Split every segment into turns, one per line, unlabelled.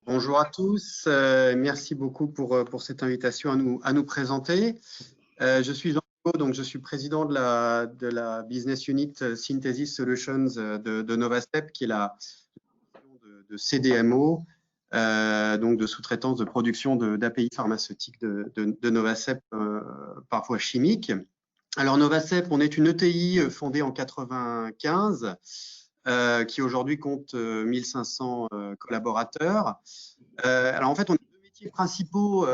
Bonjour à tous, merci beaucoup pour cette invitation à nous présenter. Je suis Jean-Claude, donc je suis président de la Business Unit Synthesis Solutions de Novacep, qui est la de CDMO, donc de sous-traitance de production d'API pharmaceutiques de Novacep par voie chimique. Alors Novacep, on est une ETI fondée en 1995, qui aujourd'hui compte 1500 collaborateurs. Alors en fait, on a deux métiers principaux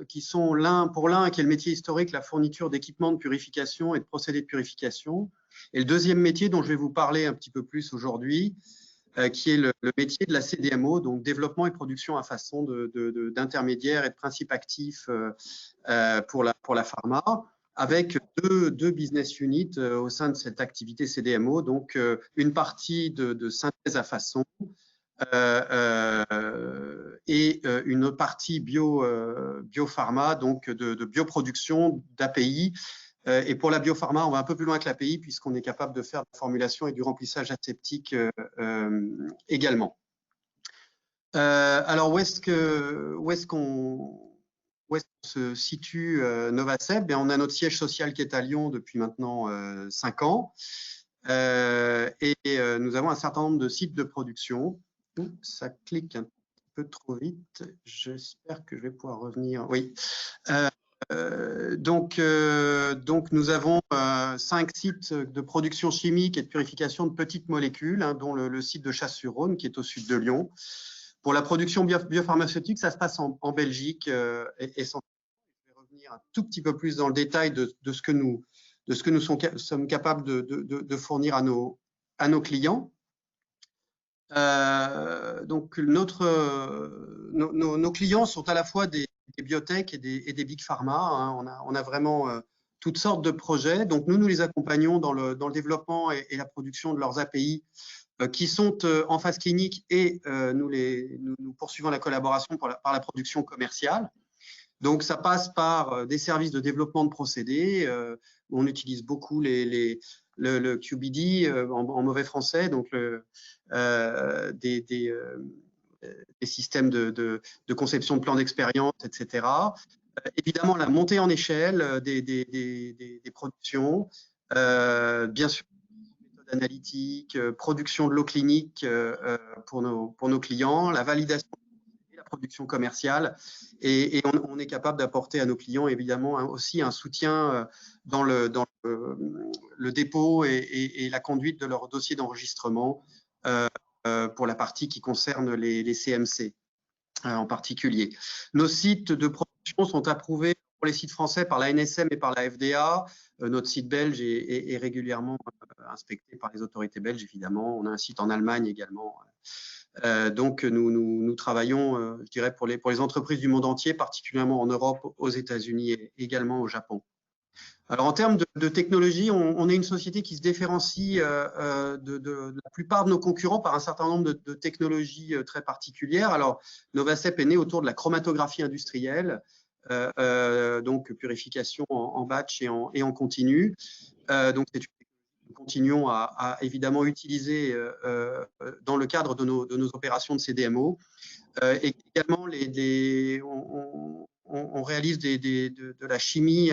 qui sont l'un qui est le métier historique, la fourniture d'équipements de purification et de procédés de purification. Et le deuxième métier dont je vais vous parler un petit peu plus aujourd'hui, qui est le métier de la CDMO, donc développement et production à façon d'intermédiaires et de principes actifs pour la pharma, avec deux business units au sein de cette activité CDMO, donc une partie de synthèse à façon et une autre partie biopharma, donc de bioproduction d'API. Et pour la biopharma, on va un peu plus loin que l'API puisqu'on est capable de faire de la formulation et du remplissage aseptique également. Alors, où est-ce qu'on se situe Novacep? Bien, on a notre siège social qui est à Lyon depuis maintenant 5 ans. Et nous avons un certain nombre de sites de production. Ça clique un peu trop vite. J'espère que je vais pouvoir revenir. Oui. Donc, nous avons 5 sites de production chimique et de purification de petites molécules, hein, dont le site de Chasse-sur-Rhône, qui est au sud de Lyon. Pour la production biopharmaceutique, ça se passe en Belgique et sans... Je vais revenir un tout petit peu plus dans le détail de ce que nous sommes capables de fournir à nos clients. Donc, nos clients sont à la fois des biotech et des big pharma, hein. On a vraiment toutes sortes de projets. Donc, nous les accompagnons dans le développement et la production de leurs API qui sont en phase clinique et nous poursuivons la collaboration par la production commerciale. Donc, ça passe par des services de développement de procédés. On utilise beaucoup le QBD en mauvais français, donc des systèmes de conception de plans d'expérience, etc. Évidemment, la montée en échelle des productions, bien sûr, méthodes analytiques, production de l'eau clinique pour nos clients, la validation et la production commerciale. Et on est capable d'apporter à nos clients, évidemment, aussi un soutien dans le dépôt et la conduite de leur dossier d'enregistrement pour la partie qui concerne les CMC en particulier. Nos sites de production sont approuvés pour les sites français par l'ANSM et par la FDA. Notre site belge est régulièrement inspecté par les autorités belges, évidemment. On a un site en Allemagne également. Donc, nous travaillons, je dirais, pour les entreprises du monde entier, particulièrement en Europe, aux États-Unis et également au Japon. Alors, en termes de technologie, on est une société qui se différencie de la plupart de nos concurrents par un certain nombre de technologies très particulières. Alors, Novacep est né autour de la chromatographie industrielle, donc purification en batch et en continu. Donc, c'est une nous continuons à évidemment utiliser dans le cadre de nos opérations de CDMO. Et également, on réalise de la chimie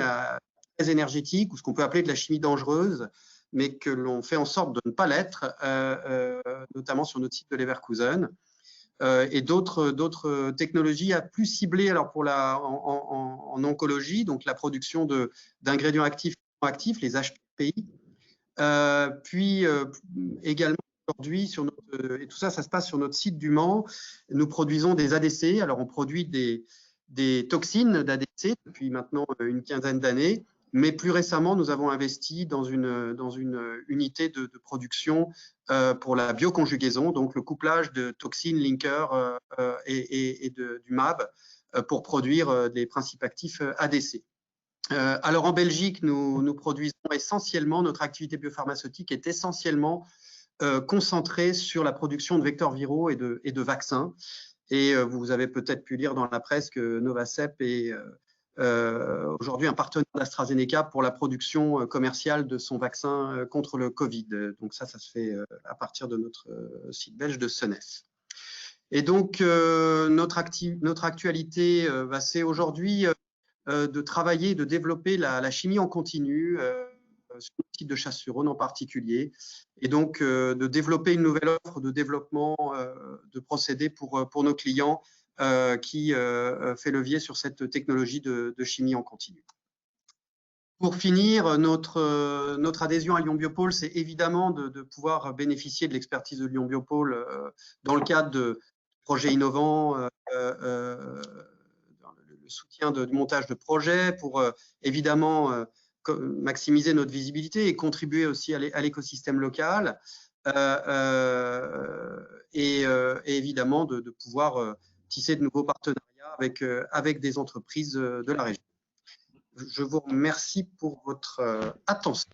très énergétique, ou ce qu'on peut appeler de la chimie dangereuse, mais que l'on fait en sorte de ne pas l'être, notamment sur notre site de Leverkusen. Et d'autres technologies à plus ciblées alors en oncologie, donc la production d'ingrédients actifs, les HPI. Puis également aujourd'hui, et tout ça se passe sur notre site du Mans, nous produisons des ADC. Alors on produit des toxines d'ADC depuis maintenant une quinzaine d'années, mais plus récemment, nous avons investi dans une unité de production pour la bioconjugaison, donc le couplage de toxines, linkers et du MAB pour produire des principes actifs ADC. Alors en Belgique, nous produisons essentiellement, notre activité biopharmaceutique est essentiellement concentrée sur la production de vecteurs viraux et de vaccins. Et vous avez peut-être pu lire dans la presse que Novacep aujourd'hui un partenaire d'AstraZeneca pour la production commerciale de son vaccin contre le Covid. Donc ça se fait à partir de notre site belge de Senef. Et donc, notre actualité, c'est aujourd'hui de travailler, de développer la chimie en continu, sur le type de chasse sur Rhône en particulier, et donc de développer une nouvelle offre de développement de procédés pour nos clients qui fait levier sur cette technologie de chimie en continu. Pour finir, notre adhésion à Lyon Biopôle, c'est évidemment de pouvoir bénéficier de l'expertise de Lyon Biopôle dans le cadre de projets innovants, le soutien du montage de projets pour évidemment maximiser notre visibilité et contribuer aussi à l'écosystème local et évidemment de pouvoir tisser de nouveaux partenariats avec des entreprises de la région. Je vous remercie pour votre attention.